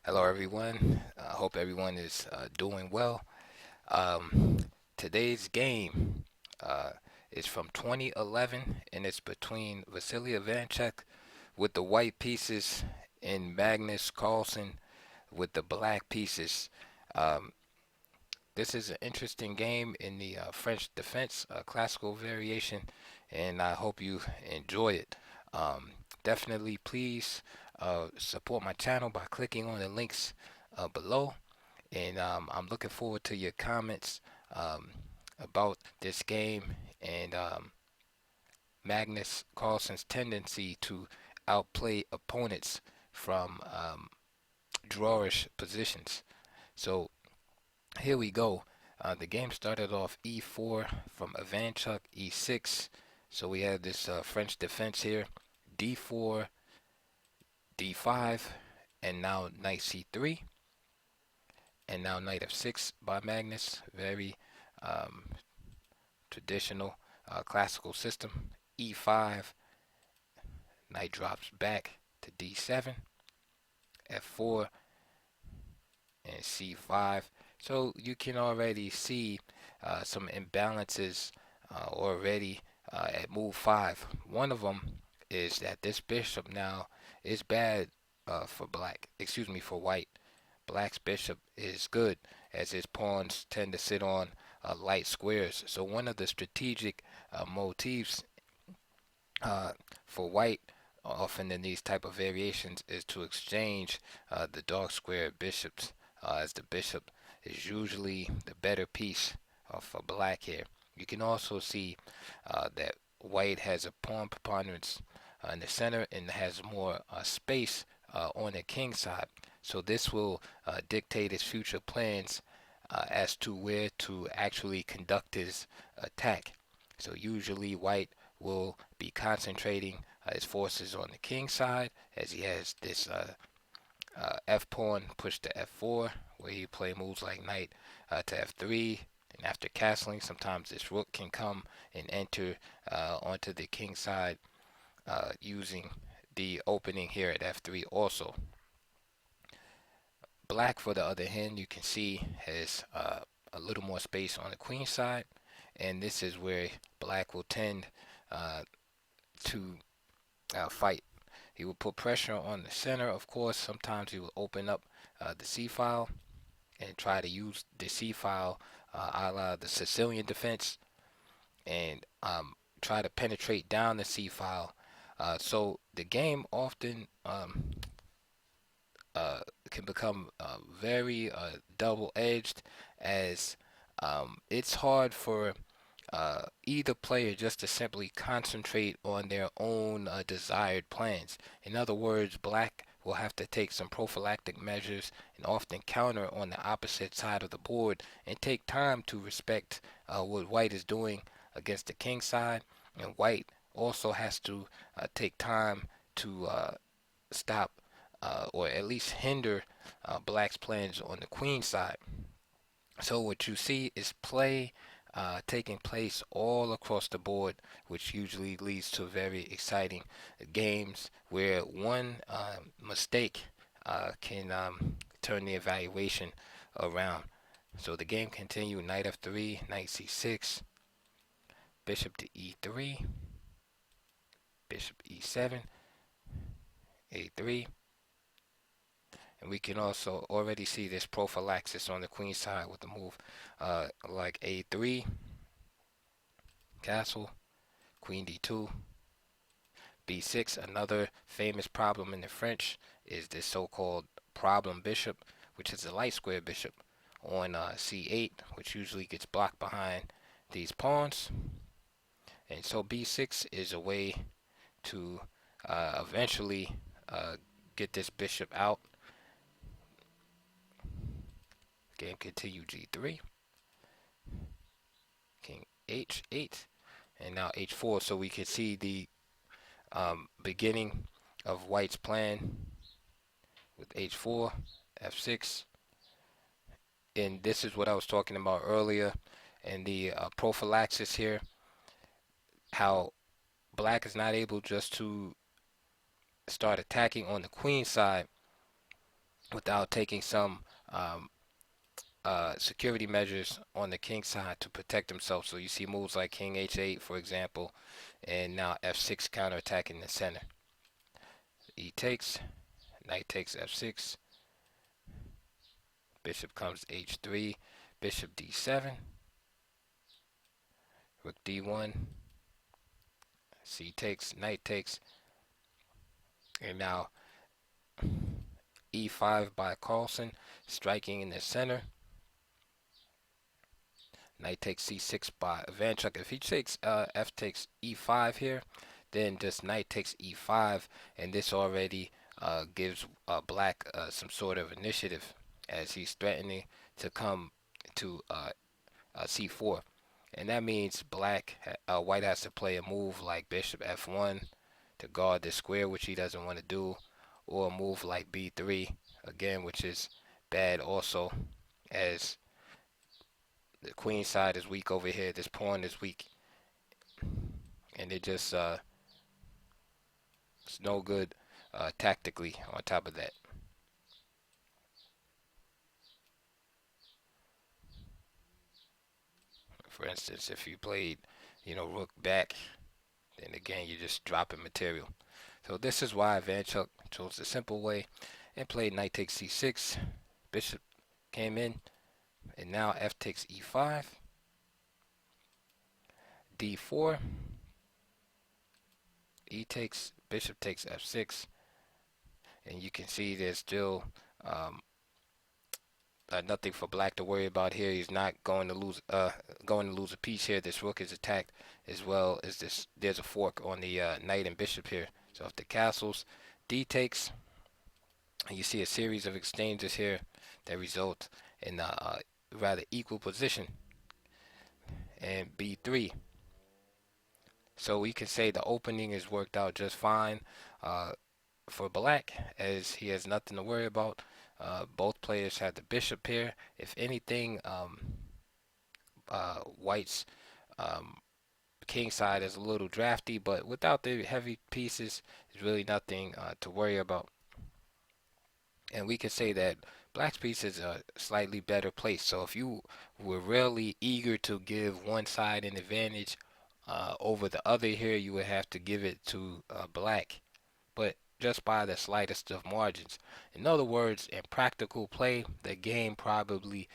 Hello, everyone. I hope everyone is doing well. Um, Today's game uh, is from 2011, and it's between Vassily Ivanchuk with the white pieces and Magnus Carlsen with the black pieces. Um, this is an interesting game in the French defense classical variation, and I hope you enjoy it. Um, Definitely, please support my channel by clicking on the links below. And I'm looking forward to your comments um, about this game and Magnus Carlsen's tendency to outplay opponents from drawish positions. So here we go. The game started off e4 from Ivanchuk, e6. So we have this French defense here, d4, d5, and now knight c3, and now knight f6 by Magnus. Very um, traditional classical system. E5, knight drops back to d7, f4, and c5. So you can already see some imbalances already at move 5. One of them is that this bishop now is bad for black, excuse me, for white. Black's bishop is good as his pawns tend to sit on light squares. So one of the strategic motifs uh, for white often in these type of variations is to exchange the dark square bishops as the bishop is usually the better piece for black here. You can also see that white has a pawn preponderance in the center and has more space on the king side. So this will dictate his future plans as to where to actually conduct his attack. So usually white will be concentrating his forces on the king side as he has this f pawn pushed to f4 where he play moves like knight to f3, and after castling sometimes this rook can come and enter onto the king side using the opening here at f3 also. Black, for the other hand, you can see has a little more space on the queen side, and this is where black will tend uh, to fight. He will put pressure on the center, of course. Sometimes he will open up the C file and try to use the C file a la the Sicilian defense and try to penetrate down the C file. So the game often uh, can become very double-edged as it's hard for either player just to simply concentrate on their own desired plans. In other words, black will have to take some prophylactic measures and often counter on the opposite side of the board and take time to respect what white is doing against the king side. And white also has to take time to stop or at least hinder black's plans on the queen side. So what you see is play taking place all across the board, which usually leads to very exciting games where one mistake can turn the evaluation around. So the game continued: knight f3, knight c6, bishop to e3, bishop e7, a3. And we can also already see this prophylaxis on the queen side with the move like a3, castle, queen d2, b6. Another famous problem in the French is this so-called problem bishop, which is a light square bishop on c8, which usually gets blocked behind these pawns. And so b6 is a way to eventually get this bishop out. Game continue g3, king h8, and now h4. So we can see the beginning of white's plan with h4, f6, and this is what I was talking about earlier in the prophylaxis here, how black is not able just to start attacking on the queen side without taking some um, security measures on the king side to protect himself. So you see moves like king h8, for example, and now f6 counterattacking the center. E takes, knight takes f6, bishop comes h3, bishop d7, rook d1, c takes, knight takes, and now e5 by Carlsen, striking in the center. Knight takes c6 by Ivanchuk. If he takes f takes e5 here, then just knight takes e5, and this already gives black some sort of initiative as he's threatening to come to c4. And that means white has to play a move like bishop f1 to guard the square, which he doesn't want to do, or a move like b3, again, which is bad also, as the queen side is weak over here. This pawn is weak, and it just it's no good tactically. On top of that, for instance, if you played, rook back, then again you're just dropping material. So this is why Ivanchuk chose the simple way and played knight takes c6. Bishop came in, and now f takes e5, d4, e takes, bishop takes f6, and you can see there's still um, nothing for black to worry about here. He's not going to lose a piece here. This rook is attacked as well as this. There's a fork on the knight and bishop here. So if the castles, d takes, and you see a series of exchanges here that result in a rather equal position, and b3. So we can say the opening is worked out just fine uh, for black, as he has nothing to worry about. Both players have the bishop here. If anything, white's um, king side is a little drafty, but without the heavy pieces, there's really nothing to worry about. And we could say that black's piece is a slightly better place. So if you were really eager to give one side an advantage over the other here, you would have to give it to black, but just by the slightest of margins. In other words, in practical play, the game probably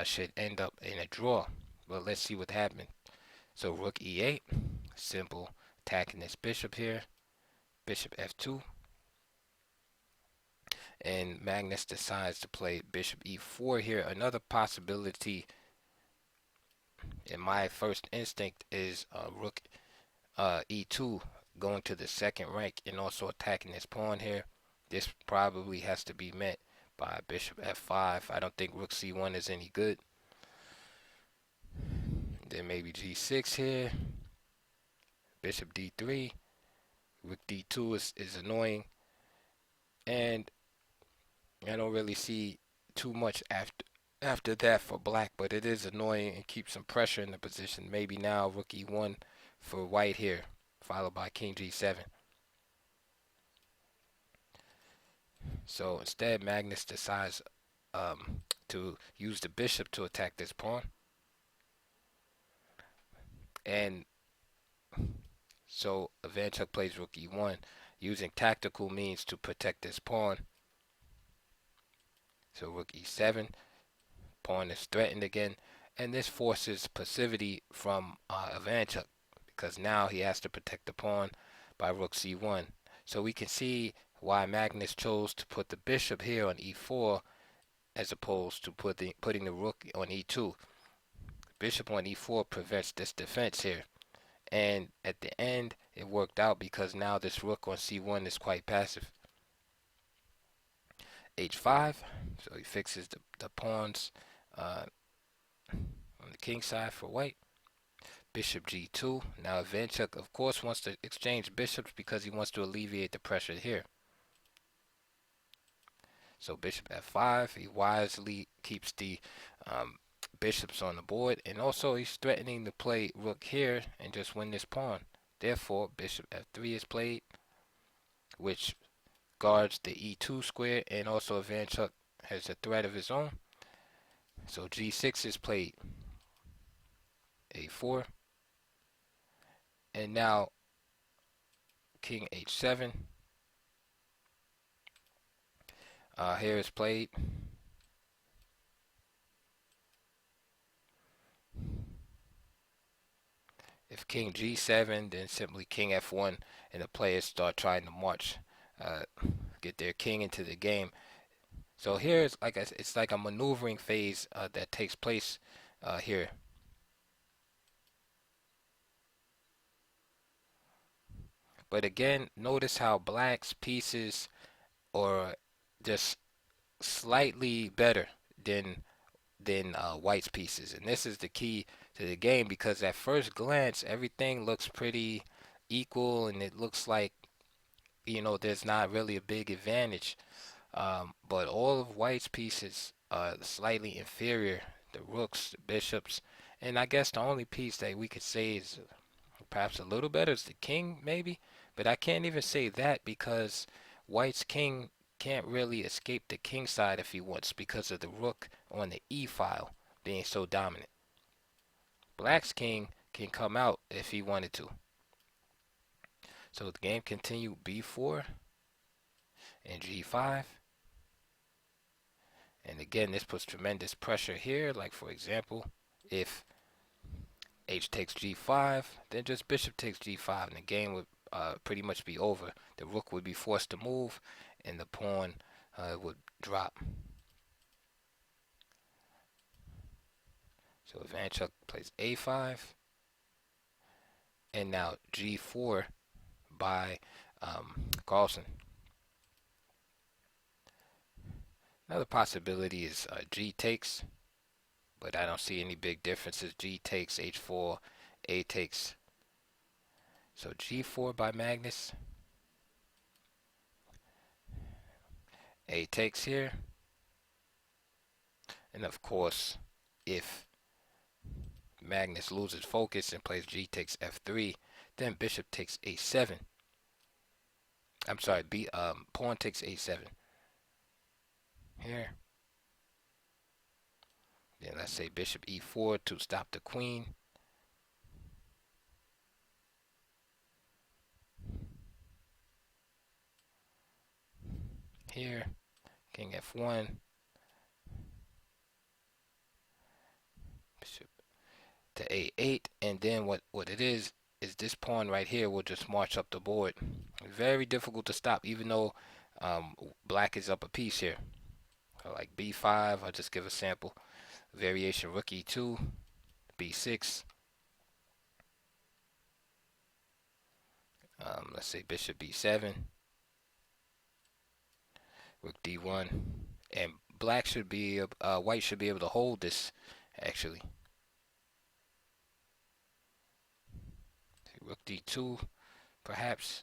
should end up in a draw. But let's see what happened. So rook e8, simple attacking this bishop here, bishop f2, and Magnus decides to play bishop e4 here. Another possibility in my first instinct is rook e2 going to the second rank and also attacking this pawn here. This probably has to be met by bishop f5. I don't think rook c1 is any good. Then maybe g6 here, bishop d3, rook d2 is annoying, and I don't really see too much after that for black, but it is annoying and keeps some pressure in the position. Maybe now rook e1 for white here, followed by king g7. So instead, Magnus decides to use the bishop to attack this pawn. And so Ivanchuk plays rook e1, using tactical means to protect this pawn. So rook e7, pawn is threatened again, and this forces passivity from Ivanchuk, because now he has to protect the pawn by rook c1. So we can see why Magnus chose to put the bishop here on e4 as opposed to putting the rook on e2. Bishop on e4 prevents this defense here. And at the end, it worked out because now this rook on c1 is quite passive. h5, so he fixes the pawns on the king side for white. Bishop g2. Now Ivanchuk, of course, wants to exchange bishops because he wants to alleviate the pressure here. So bishop f5, he wisely keeps the bishops on the board, and also he's threatening to play rook here and just win this pawn. Therefore, bishop f3 is played, which guards the e2 square, and also Ivanchuk has a threat of his own. So G6 is played, A4, and now King H7. Here is played. If King G7, then simply King F1, and the players start trying to march, uh, get their king into the game. So here's it's like a maneuvering phase that takes place here. But again, notice how black's pieces are just slightly better than white's pieces, and this is the key to the game because at first glance everything looks pretty equal, and it looks like there's not really a big advantage. But all of white's pieces are slightly inferior. The rooks, the bishops, and I guess the only piece that we could say is perhaps a little better is the king, maybe. But I can't even say that because white's king can't really escape the king side if he wants because of the rook on the e file being so dominant. Black's king can come out if he wanted to. So the game continued b4 and g5. And again, this puts tremendous pressure here. Like, for example, if h takes g5, then just bishop takes g5, and the game would pretty much be over. The rook would be forced to move, and the pawn would drop. So Ivanchuk plays a5, and now g4 by Carlsen. Another possibility is g takes, but I don't see any big differences. G takes, h4, a takes. So g4 by Magnus. A takes here. And of course, if Magnus loses focus and plays g takes f3, then bishop takes a7. I'm sorry, pawn takes a7. Here. Then let's say bishop e4 to stop the queen. Here, king f1. Bishop to a8, and then what it is this pawn right here will just march up the board. Very difficult to stop, even though black is up a piece here. Like b5, I'll just give a sample. Variation rook e2, b6. Let's say bishop b7, rook d1, and white should be able to hold this actually. Rook d2, perhaps.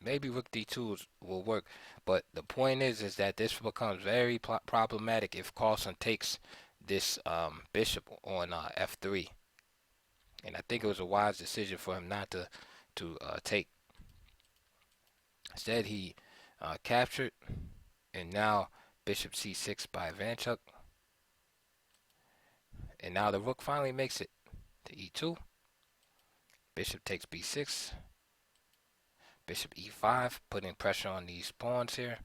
Maybe rook d2 will work, but the point is that this becomes very problematic if Carlsen takes this bishop on f3, and I think it was a wise decision for him not to take. Instead, he captured, and now bishop c6 by Ivanchuk, and now the rook finally makes it to e2. Bishop takes b6. Bishop e5, putting pressure on these pawns here.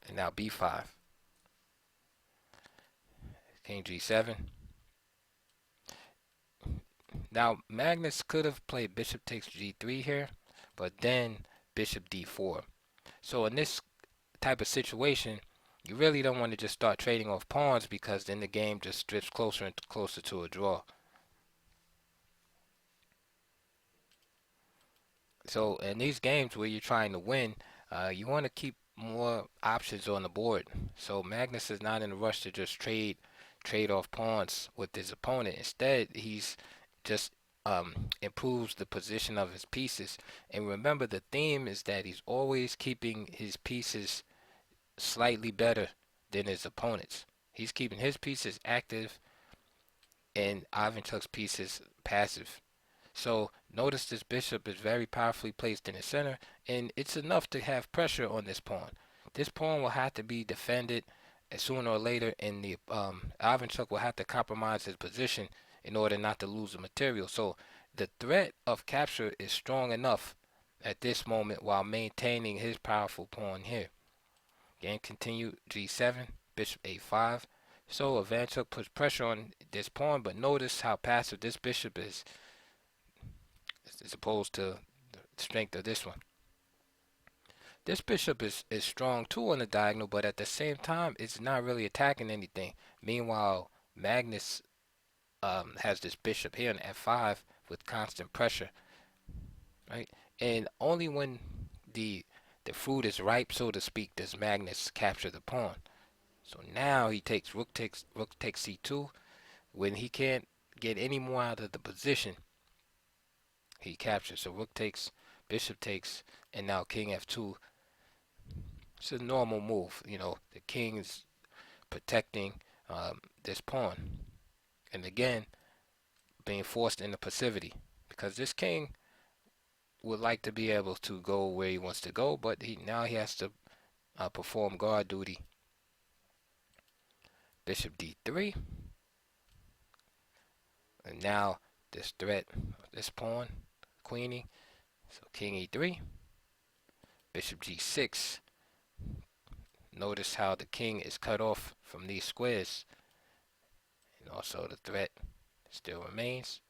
And now b5. King g7. Now Magnus could have played bishop takes g3 here, but then bishop d4. So in this type of situation, you really don't want to just start trading off pawns because then the game just drifts closer and closer to a draw. So in these games where you're trying to win, you want to keep more options on the board. So Magnus is not in a rush to just trade off pawns with his opponent. Instead, he's just improves the position of his pieces. And remember, the theme is that he's always keeping his pieces slightly better than his opponents. He's keeping his pieces active and Ivanchuk's pieces passive. So Notice this bishop is very powerfully placed in the center, and it's enough to have pressure on this pawn. This pawn will have to be defended sooner or later, and the Ivanchuk will have to compromise his position in order not to lose the material. So the threat of capture is strong enough at this moment while maintaining his powerful pawn here. Game continued, g7, bishop a5. So Ivanchuk puts pressure on this pawn, but notice how passive this bishop is as opposed to the strength of this one. This bishop is strong too on the diagonal, but at the same time, it's not really attacking anything. Meanwhile, Magnus has this bishop here on f5 with constant pressure, right? And only when the fruit is ripe, so to speak, does Magnus capture the pawn. So now he takes rook takes c2. When he can't get any more out of the position, he captures. So rook takes, bishop takes, and now king f2. It's a normal move. The king is protecting this pawn. And again, being forced into passivity. Because this king would like to be able to go where he wants to go, but now he has to perform guard duty. Bishop d3. And now this threat, this pawn, queening. So king e3. Bishop g6. Notice how the king is cut off from these squares. And also the threat still remains.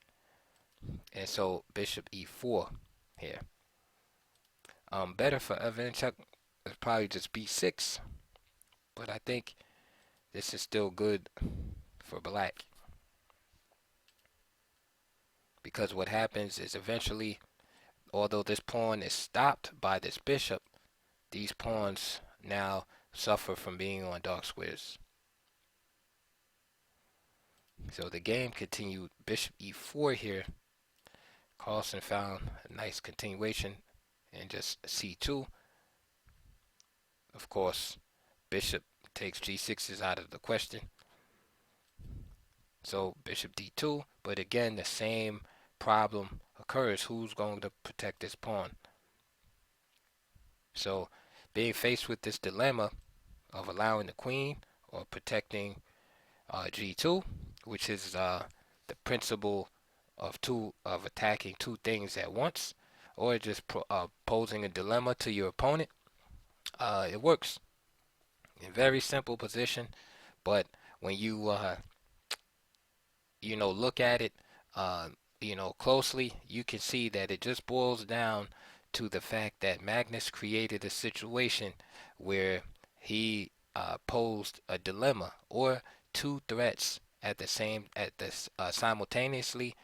And so bishop e4 here. Better for Ivanchuk is probably just b6. But I think this is still good for black. Because what happens is eventually, although this pawn is stopped by this bishop, these pawns now suffer from being on dark squares. So the game continued. Bishop e4 here. Carlsen found a nice continuation and just c2. Of course, bishop takes g6 is out of the question. So bishop d2, but again the same problem occurs. Who's going to protect this pawn? So being faced with this dilemma of allowing the queen or protecting g2, which is the principle of attacking two things at once, or just posing a dilemma to your opponent. It works in very simple position, but when you look at it closely, you can see that it just boils down to the fact that Magnus created a situation where he posed a dilemma or two threats simultaneously,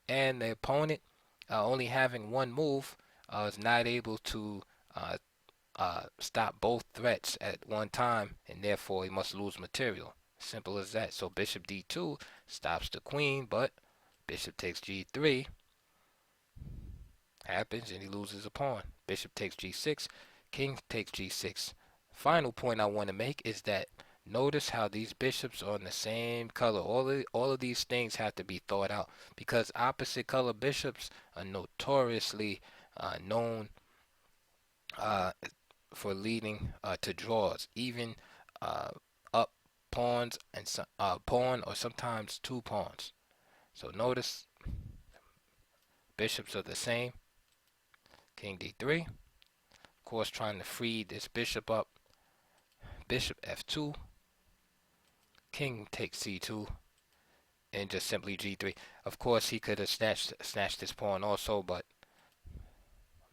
and the opponent only having one move is not able to stop both threats at one time, and therefore he must lose material. Simple as that. So bishop d2 stops the queen, but bishop takes g3 happens and he loses a pawn. Bishop takes g6, king takes g6. Final point I want to make is that notice how these bishops are in the same color. All of these things have to be thought out because opposite color bishops are notoriously known for leading to draws, even up pawns and pawn or sometimes two pawns. So notice bishops are the same. King d3. Of course, trying to free this bishop up. Bishop f2. King takes c2. And just simply g3. Of course, he could have snatched this pawn also, but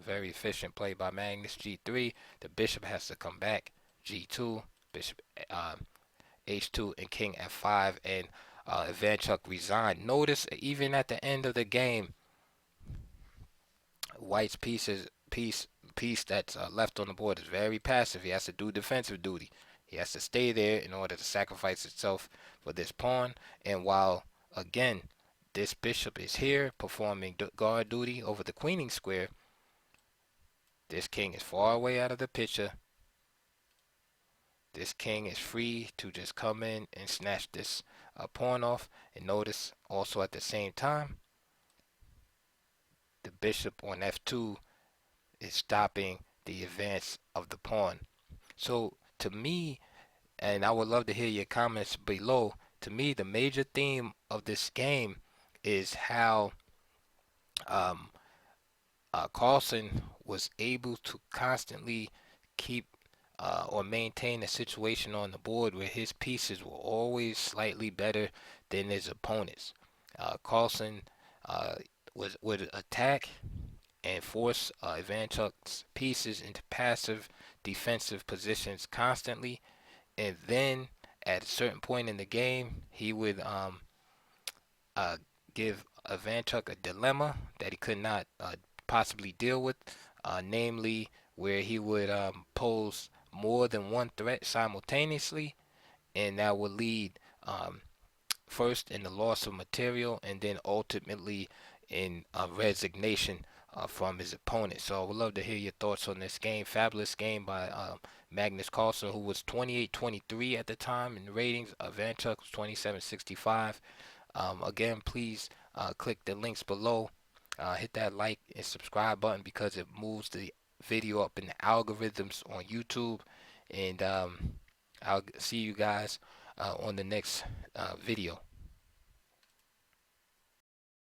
very efficient play by Magnus. g3. The bishop has to come back. g2. Bishop h2 and king f5. And Ivanchuk resigned. Notice even at the end of the game, White's piece that's left on the board is very passive. He has to do defensive duty. He has to stay there in order to sacrifice itself for this pawn. And while, again, this bishop is here performing guard duty over the queening square, this king is far away out of the picture. This king is free to just come in and snatch this pawn off. And notice also at the same time, the bishop on f2 is stopping the advance of the pawn. So to me, and I would love to hear your comments below, to me the major theme of this game is how um, Carlsen was able to constantly keep or maintain a situation on the board where his pieces were always slightly better than his opponents. Carlsen uh, would attack and force Ivanchuk's pieces into passive defensive positions constantly, and then at a certain point in the game, he would uh, give Ivanchuk a dilemma that he could not possibly deal with, namely where he would pose more than one threat simultaneously, and that would lead um, first in the loss of material and then ultimately in resignation from his opponent. So I would love to hear your thoughts on this game. Fabulous game by Magnus Carlsen, who was 28-23 at the time in the ratings. Ivanchuk was 27-65. Again, please click the links below. Hit that like and subscribe button because it moves the video up in the algorithms on YouTube. And I'll see you guys on the next video.